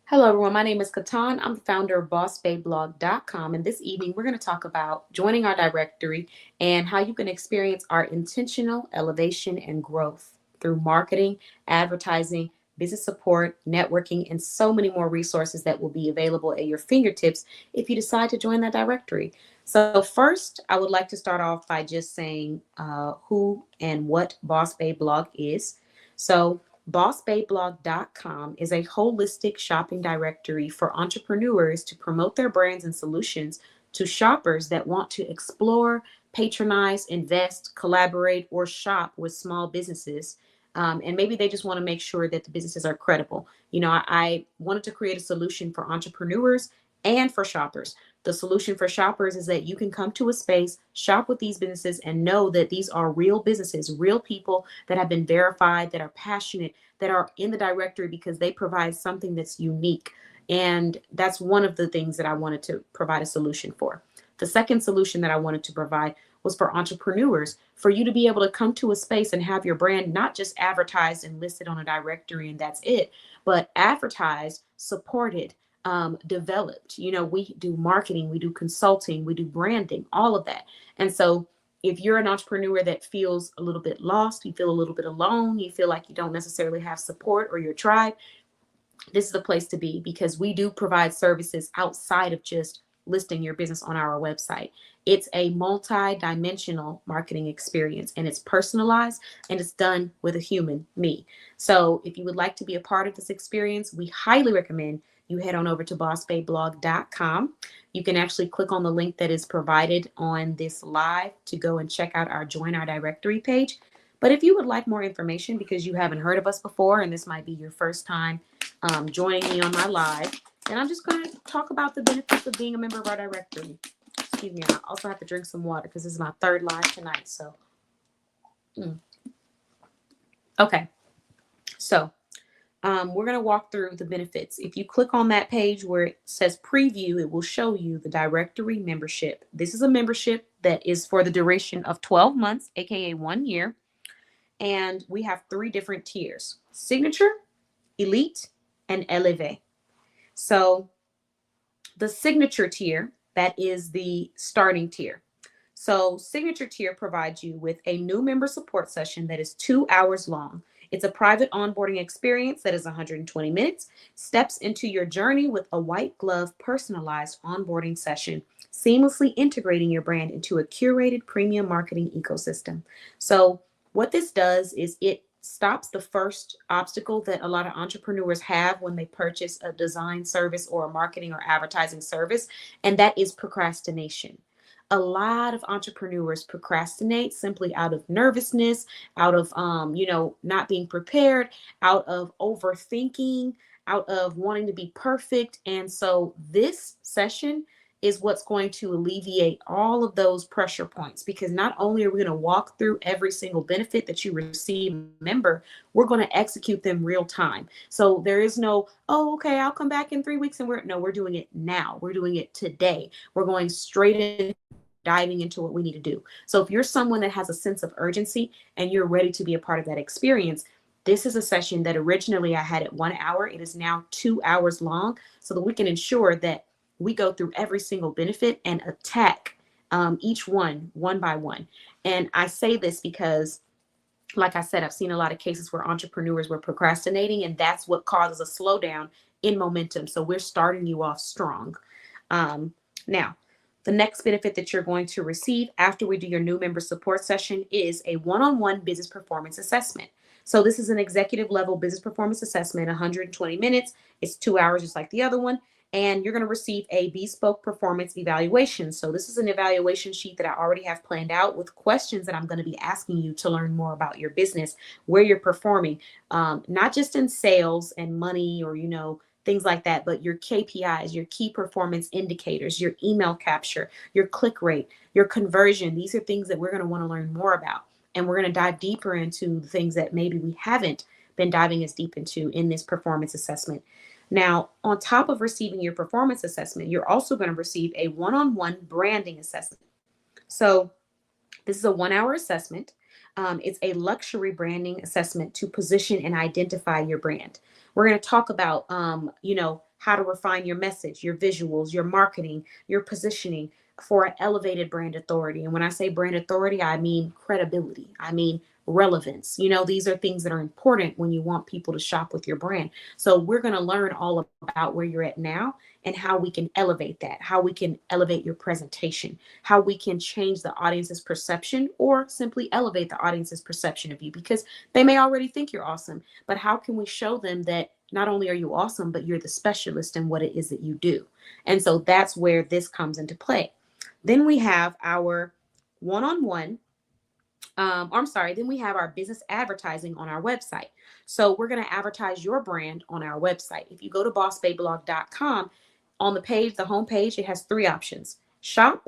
Hello, everyone. My name is Katan. I'm the founder of BossBayBlog.com. And this evening, we're going to talk about joining our directory and how you can experience our intentional elevation and growth through marketing, advertising, business support, networking, and so many more resources that will be available at your fingertips if you decide to join that directory. So, first, I would like to start off by just saying who and what Boss Bay Blog is. So, BossBayBlog.com is a holistic shopping directory for entrepreneurs to promote their brands and solutions to shoppers that want to explore, patronize, invest, collaborate, or shop with small businesses. And maybe they just want to make sure that the businesses are credible. I wanted to create a solution for entrepreneurs and for shoppers. The solution for shoppers is that you can come to a space, shop with these businesses, and know that these are real businesses, real people that have been verified, that are passionate, that are in the directory because they provide something that's unique. And that's one of the things that I wanted to provide a solution for. The second solution that I wanted to provide was for entrepreneurs, for you to be able to come to a space and have your brand not just advertised and listed on a directory and that's it, but advertised, supported, developed. We do marketing, we do consulting, we do branding, all of that. And so if you're an entrepreneur that feels a little bit lost, you feel a little bit alone, you feel like you don't necessarily have support or your tribe, this is the place to be because we do provide services outside of just listing your business on our website. It's a multi-dimensional marketing experience and it's personalized and it's done with a human, me. So if you would like to be a part of this experience, we highly recommend you head on over to bossbayblog.com. You can actually click on the link that is provided on this live to go and check out our Join Our Directory page. But if you would like more information because you haven't heard of us before and this might be your first time joining me on my live, then I'm just going to talk about the benefits of being a member of our directory. Excuse me, I also have to drink some water because this is my third live tonight. So, okay. So, we're going to walk through the benefits. If you click on that page where it says preview, it will show you the directory membership. This is a membership that is for the duration of 12 months, aka 1 year. And we have 3 different tiers: signature, elite, and eleve. So the signature tier, that is the starting tier. So signature tier provides you with a new member support session that is 2 hours long. It's a private onboarding experience that is 120 minutes, steps into your journey with a white glove personalized onboarding session, seamlessly integrating your brand into a curated premium marketing ecosystem. So what this does is it stops the first obstacle that a lot of entrepreneurs have when they purchase a design service or a marketing or advertising service, and that is procrastination. A lot of entrepreneurs procrastinate simply out of nervousness, out of not being prepared, out of overthinking, out of wanting to be perfect. And so this session is what's going to alleviate all of those pressure points, because not only are we going to walk through every single benefit that you receive as a member, we're going to execute them real time. So there is no, oh, okay, I'll come back in 3 weeks and we're doing it now. We're doing it today. We're going straight in, diving into what we need to do. So if you're someone that has a sense of urgency and you're ready to be a part of that experience, this is a session that originally I had at 1 hour. It is now 2 hours long so that we can ensure that we go through every single benefit and attack each one by one. And I say this because, like I said, I've seen a lot of cases where entrepreneurs were procrastinating, and that's what causes a slowdown in momentum. So we're starting you off strong. Now, the next benefit that you're going to receive after we do your new member support session is a one-on-one business performance assessment. So this is an executive level business performance assessment, 120 minutes. It's 2 hours just like the other one. And you're going to receive a bespoke performance evaluation. So this is an evaluation sheet that I already have planned out with questions that I'm going to be asking you to learn more about your business, where you're performing, not just in sales and money or, things like that, but your KPIs, your key performance indicators, your email capture, your click rate, your conversion. These are things that we're going to want to learn more about. And we're going to dive deeper into the things that maybe we haven't been diving as deep into in this performance assessment. Now, on top of receiving your performance assessment, you're also going to receive a one-on-one branding assessment. So this is a 1 hour assessment. It's a luxury branding assessment to position and identify your brand. We're going to talk about, how to refine your message, your visuals, your marketing, your positioning for an elevated brand authority. And when I say brand authority, I mean credibility. I mean relevance. These are things that are important when you want people to shop with your brand. So we're going to learn all about where you're at now and how we can elevate that, how we can elevate your presentation, how we can change the audience's perception or simply elevate the audience's perception of you, because they may already think you're awesome, but how can we show them that not only are you awesome, but you're the specialist in what it is that you do? And so that's where this comes into play. Then we have our one-on-one then we have our business advertising on our website. So we're going to advertise your brand on our website. If you go to bossbabeblog.com, on the page, the home page, it has three options: shop,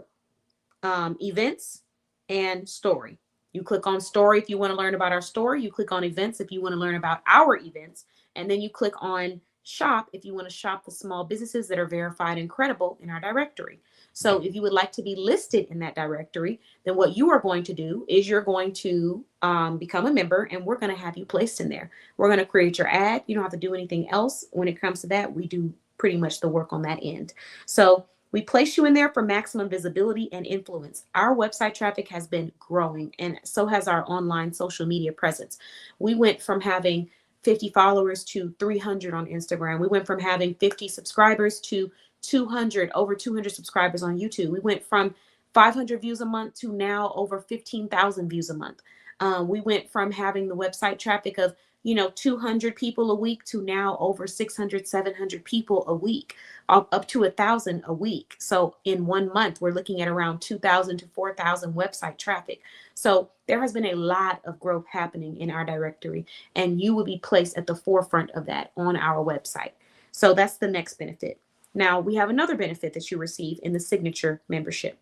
events, and story. You click on story if you want to learn about our story. You click on events if you want to learn about our events. And then you click on shop if you want to shop the small businesses that are verified and credible in our directory. So if you would like to be listed in that directory, then what you are going to do is you're going to become a member, and we're going to have you placed in there. We're going to create your ad. You don't have to do anything else when it comes to that. We do pretty much the work on that end. So we place you in there for maximum visibility and influence. Our website traffic has been growing, and so has our online social media presence. We went from having 50 followers to 300 on Instagram. We went from having 50 subscribers to over 200 subscribers on YouTube. We went from 500 views a month to now over 15,000 views a month. We went from having the website traffic of 200 people a week to now over 600, 700 people a week, up to 1,000 a week. So in 1 month, we're looking at around 2,000 to 4,000 website traffic. So there has been a lot of growth happening in our directory, and you will be placed at the forefront of that on our website. So that's the next benefit. Now we have another benefit that you receive in the signature membership.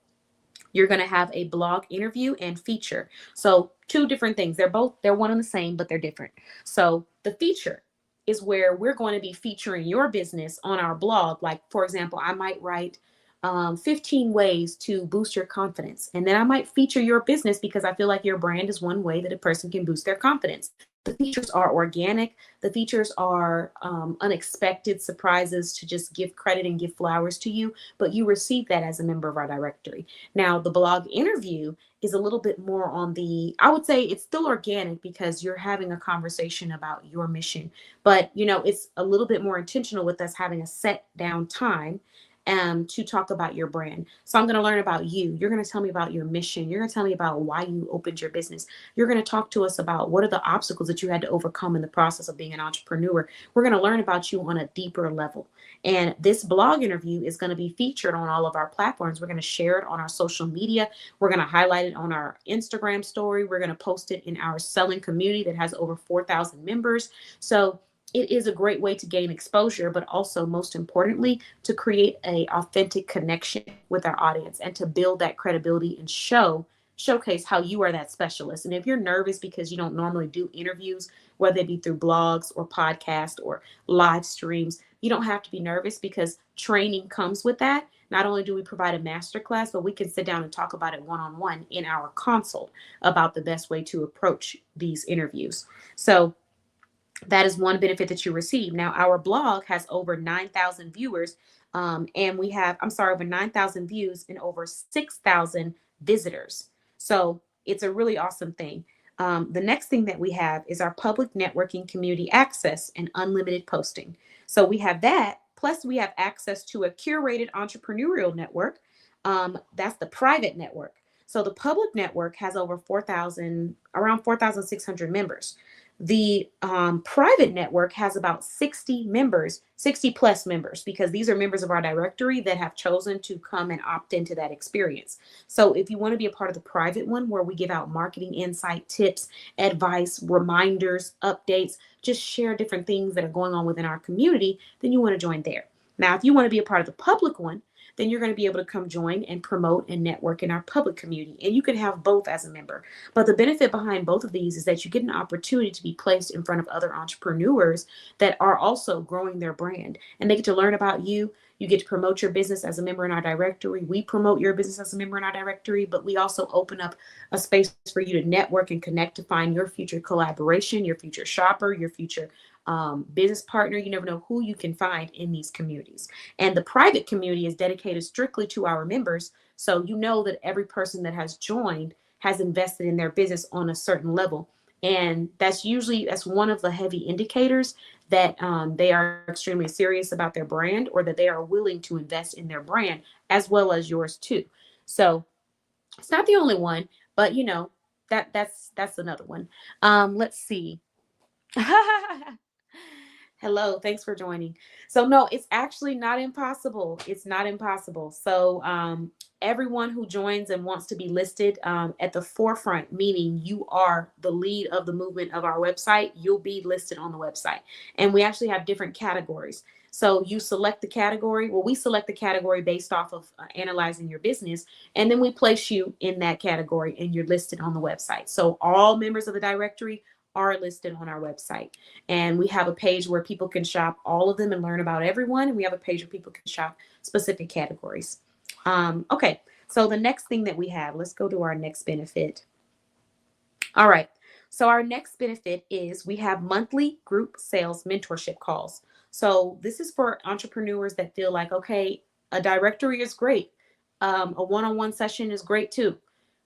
You're going to have a blog interview and feature. So two different things. They're one and the same, but they're different. So the feature is where we're going to be featuring your business on our blog. Like, for example, I might write 15 ways to boost your confidence. And then I might feature your business because I feel like your brand is one way that a person can boost their confidence. The features are organic. The features are unexpected surprises to just give credit and give flowers to you, but you receive that as a member of our directory. Now, the blog interview is a little bit more on I would say it's still organic because you're having a conversation about your mission, but it's a little bit more intentional with us having a set down time to talk about your brand. So I'm going to learn about you. You're going to tell me about your mission. You're going to tell me about why you opened your business. You're going to talk to us about what are the obstacles that you had to overcome in the process of being an entrepreneur. We're going to learn about you on a deeper level. And this blog interview is going to be featured on all of our platforms. We're going to share it on our social media. We're going to highlight it on our Instagram story. We're going to post it in our selling community that has over 4,000 members. So it is a great way to gain exposure, but also most importantly, to create a authentic connection with our audience and to build that credibility and showcase how you are that specialist. And if you're nervous because you don't normally do interviews, whether it be through blogs or podcasts or live streams, you don't have to be nervous because training comes with that. Not only do we provide a masterclass, but we can sit down and talk about it one-on-one in our consult about the best way to approach these interviews. So that is one benefit that you receive. Now, our blog has over 9,000 viewers, and we have, over 9,000 views and over 6,000 visitors. So it's a really awesome thing. The next thing that we have is our public networking community access and unlimited posting. So we have that, plus we have access to a curated entrepreneurial network. That's the private network. So the public network has over around 4,600 members. The private network has about 60 plus members, because these are members of our directory that have chosen to come and opt into that experience. So if you want to be a part of the private one, where we give out marketing insight, tips, advice, reminders, updates, just share different things that are going on within our community, then you want to join there. Now, if you want to be a part of the public one, then you're going to be able to come join and promote and network in our public community. And you can have both as a member. But the benefit behind both of these is that you get an opportunity to be placed in front of other entrepreneurs that are also growing their brand. And they get to learn about you. You get to promote your business as a member in our directory. We promote your business as a member in our directory, but we also open up a space for you to network and connect to find your future collaboration, your future shopper, your future business partner. You never know who you can find in these communities. And the private community is dedicated strictly to our members. So you know that every person that has joined has invested in their business on a certain level. And that's one of the heavy indicators that they are extremely serious about their brand, or that they are willing to invest in their brand as well as yours too. So it's not the only one, but that's another one. Let's see. Hello, thanks for joining. So no, it's actually not impossible. It's not impossible. So everyone who joins and wants to be listed at the forefront, meaning you are the lead of the movement of our website, you'll be listed on the website. And we actually have different categories. So you select the category. Well, we select the category based off of analyzing your business, and then we place you in that category and you're listed on the website. So all members of the directory are listed on our website. And we have a page where people can shop all of them and learn about everyone. And we have a page where people can shop specific categories. Okay, so the next thing that we have, let's go to our next benefit. All right, so our next benefit is we have monthly group sales mentorship calls. So this is for entrepreneurs that feel like, okay, a directory is great. A one-on-one session is great too.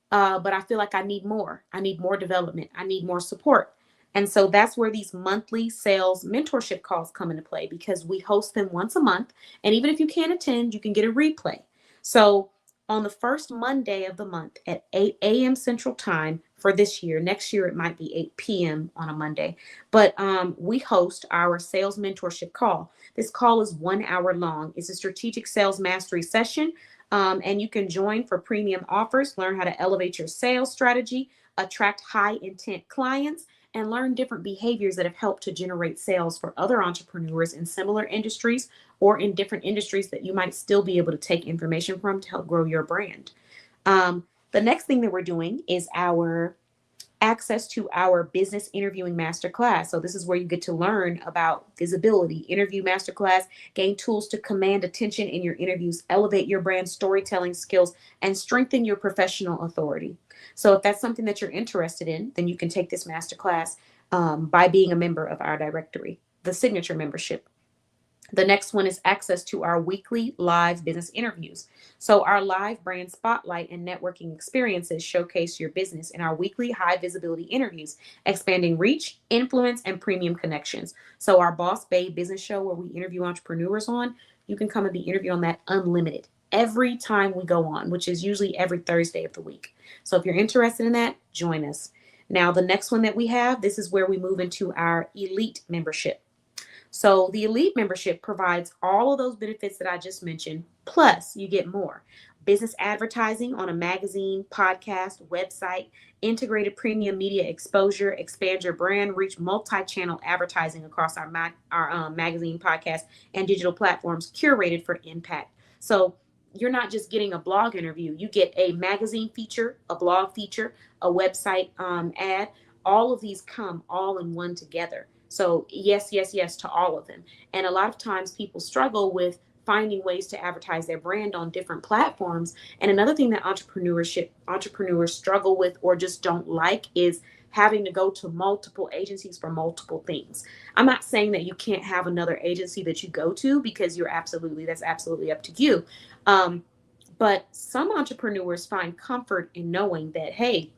But I feel like I need more. I need more development. I need more support. And so that's where these monthly sales mentorship calls come into play, because we host them once a month. And even if you can't attend, you can get a replay. So on the first Monday of the month at 8 a.m. Central Time for this year, next year it might be 8 p.m. on a Monday, but we host our sales mentorship call. This call is 1 hour long. It's a strategic sales mastery session. And you can join for premium offers, learn how to elevate your sales strategy, attract high intent clients, and learn different behaviors that have helped to generate sales for other entrepreneurs in similar industries or in different industries that you might still be able to take information from to help grow your brand. The next thing that we're doing is our access to our business interviewing masterclass. So this is where you get to learn about visibility, interview masterclass, gain tools to command attention in your interviews, elevate your brand storytelling skills, and strengthen your professional authority. So if that's something that you're interested in, then you can take this masterclass by being a member of our directory, the signature membership. The next one is access to our weekly live business interviews. So our live brand spotlight and networking experiences showcase your business in our weekly high visibility interviews, expanding reach, influence, and premium connections. So our Boss Babe business show, where we interview entrepreneurs on, you can come and be interviewed on that unlimited every time we go on, which is usually every Thursday of the week. So if you're interested in that, join us. Now, the next one that we have, this is where we move into our elite membership. So the elite membership provides all of those benefits that I just mentioned, plus you get more. Business advertising on a magazine, podcast, website, integrated premium media exposure, expand your brand, reach multi-channel advertising across our magazine, podcast, and digital platforms curated for impact. So you're not just getting a blog interview, you get a magazine feature, a blog feature, a website ad. All of these come all in one together. So yes, yes, yes to all of them. And a lot of times people struggle with finding ways to advertise their brand on different platforms. And another thing that entrepreneurs struggle with or just don't like is having to go to multiple agencies for multiple things. I'm not saying that you can't have another agency that you go to, because that's absolutely up to you. But some entrepreneurs find comfort in knowing that, hey,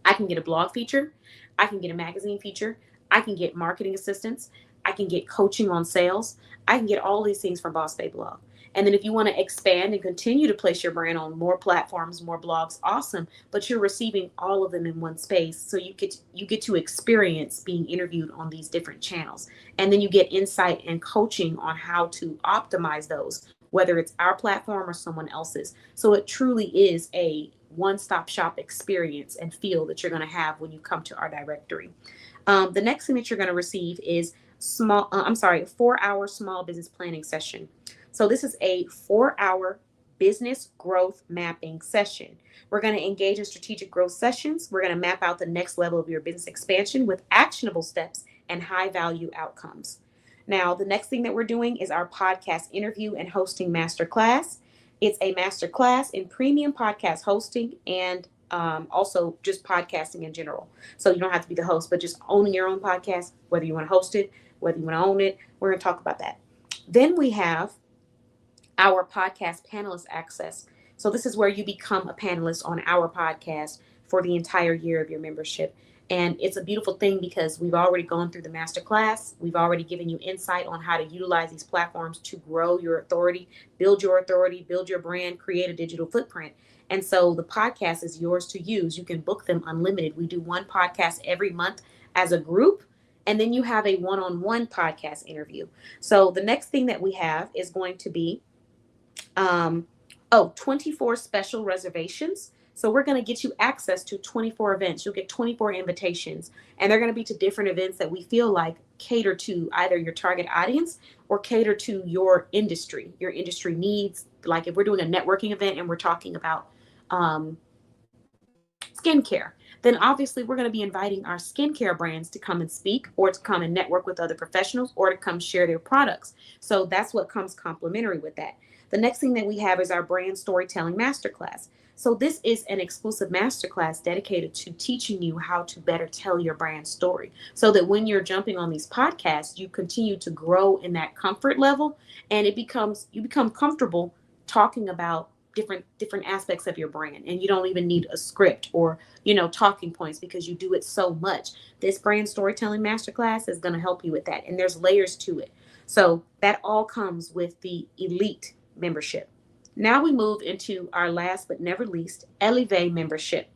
I can get a blog feature, I can get a magazine feature, I can get marketing assistance, I can get coaching on sales, I can get all these things from Boss Babe Blog. And then if you want to expand and continue to place your brand on more platforms, more blogs, awesome. But you're receiving all of them in one space, so you get to experience being interviewed on these different channels, and then you get insight and coaching on how to optimize those, whether it's our platform or someone else's. So it truly is a one-stop shop experience and feel that you're going to have when you come to our directory. The next thing that you're going to receive is 4-hour small business planning session. So this is a 4-hour business growth mapping session. We're going to engage in strategic growth sessions. We're going to map out the next level of your business expansion with actionable steps and high value outcomes. Now, the next thing that we're doing is our podcast interview and hosting masterclass. It's a masterclass in premium podcast hosting and also just podcasting in general. So you don't have to be the host, but just owning your own podcast, whether you want to host it, whether you want to own it. We're going to talk about that. Then we have our podcast panelist access. So this is where you become a panelist on our podcast for the entire year of your membership. And it's a beautiful thing because we've already gone through the master class. We've already given you insight on how to utilize these platforms to grow your authority, build your brand, create a digital footprint. And so the podcast is yours to use. You can book them unlimited. We do one podcast every month as a group, and then you have a one-on-one podcast interview. So the next thing that we have is going to be 24 special reservations. So we're going to get you access to 24 events. You'll get 24 invitations, and they're going to be to different events that we feel like cater to either your target audience or cater to your industry needs. Like if we're doing a networking event and we're talking about skincare, then obviously we're going to be inviting our skincare brands to come and speak, or to come and network with other professionals, or to come share their products. So that's what comes complimentary with that. The next thing that we have is our brand storytelling masterclass. So this is an exclusive masterclass dedicated to teaching you how to better tell your brand story, so that when you're jumping on these podcasts, you continue to grow in that comfort level, and you become comfortable talking about different aspects of your brand, and you don't even need a script or talking points because you do it so much. This brand storytelling masterclass is going to help you with that, and there's layers to it. So that all comes with the elite membership. Now we move into our last but never least, Elevate membership.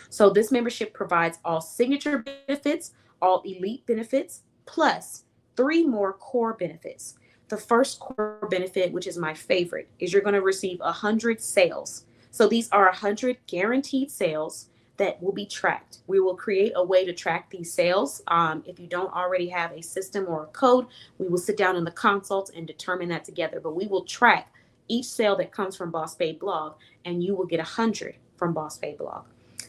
So this membership provides all signature benefits, all elite benefits, plus 3 more core benefits. The first core benefit, which is my favorite, is you're going to receive 100 sales. So these are 100 guaranteed sales that will be tracked. We will create a way to track these sales. If you don't already have a system or a code, we will sit down in the consults and determine that together. But we will track each sale that comes from Boss Babe Blog, and you will get 100 from Boss Babe Blog.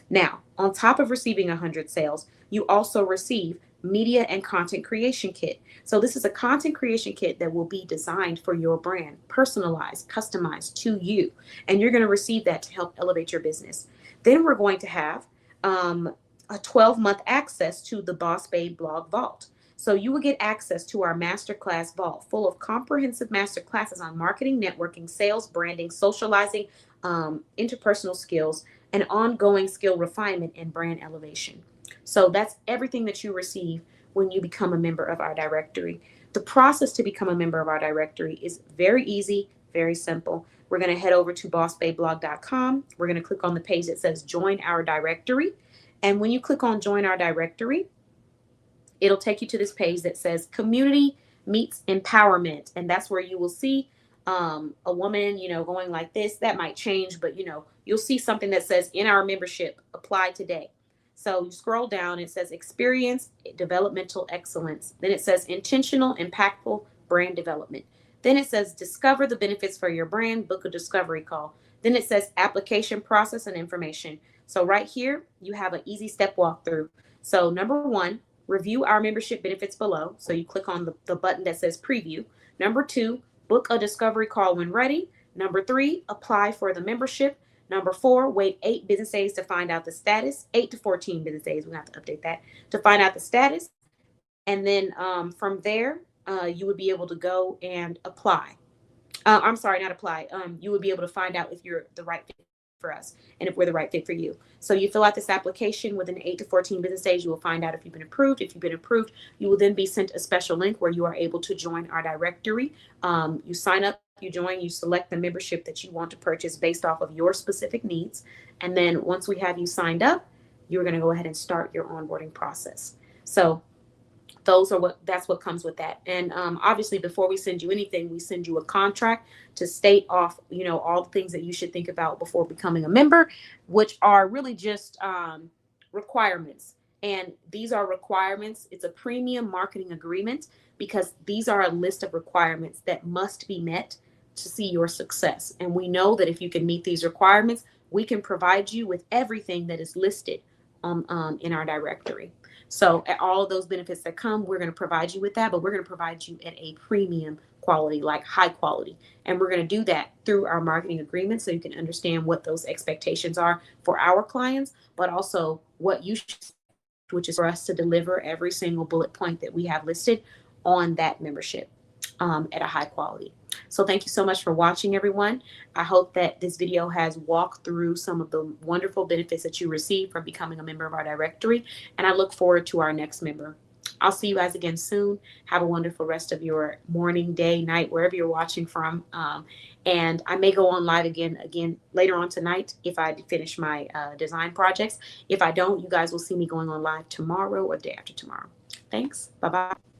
Now, on top of receiving 100 sales, you also receive media and content creation kit. So this is a content creation kit that will be designed for your brand, personalized, customized to you. And you're going to receive that to help elevate your business. Then we're going to have a 12-month access to the Boss Babe Blog Vault. So you will get access to our masterclass vault full of comprehensive masterclasses on marketing, networking, sales, branding, socializing, interpersonal skills, and ongoing skill refinement and brand elevation. So that's everything that you receive when you become a member of our directory. The process to become a member of our directory is very easy, very simple. We're going to head over to bossbabeblog.com. We're going to click on the page that says Join Our Directory. And when you click on Join Our Directory, it'll take you to this page that says Community Meets Empowerment. And that's where you will see a woman, going like this. That might change, but you'll see something that says in our membership, apply today. So you scroll down, it says Experience Developmental Excellence. Then it says Intentional, Impactful Brand Development. Then it says Discover the benefits for your brand, book a discovery call. Then it says Application Process and Information. So right here, you have an easy step walkthrough. So number 1, review our membership benefits below. So you click on the button that says Preview. Number 2, book a discovery call when ready. Number 3, apply for the membership. Number 4, wait 8 business days to find out the status. 8 to 14 business days. We have to update that to find out the status. And then from there, you would be able to go and apply. I'm sorry, not apply. You would be able to find out if you're the right fit for us and if we're the right fit for you. So you fill out this application within 8 to 14 business days. You will find out if you've been approved. If you've been approved, you will then be sent a special link where you are able to join our directory. You sign up, you join, you select the membership that you want to purchase based off of your specific needs. And then once we have you signed up, you're going to go ahead and start your onboarding process. So that's what comes with that. And obviously, before we send you anything, we send you a contract to state off, all the things that you should think about before becoming a member, which are really just requirements. And these are requirements. It's a premium marketing agreement because these are a list of requirements that must be met to see your success. And we know that if you can meet these requirements, we can provide you with everything that is listed in our directory. So all of those benefits that come, we're going to provide you with that, but we're going to provide you at a premium quality, like high quality. And we're going to do that through our marketing agreement so you can understand what those expectations are for our clients, but also what you should, which is for us to deliver every single bullet point that we have listed on that membership at a high quality. So thank you so much for watching, everyone. I hope that this video has walked through some of the wonderful benefits that you receive from becoming a member of our directory, and I look forward to our next member. I'll see you guys again soon. Have a wonderful rest of your morning, day, night, wherever you're watching from. And I may go on live again later on tonight if I finish my design projects. If I don't, you guys will see me going on live tomorrow or the day after tomorrow. Thanks. Bye-bye.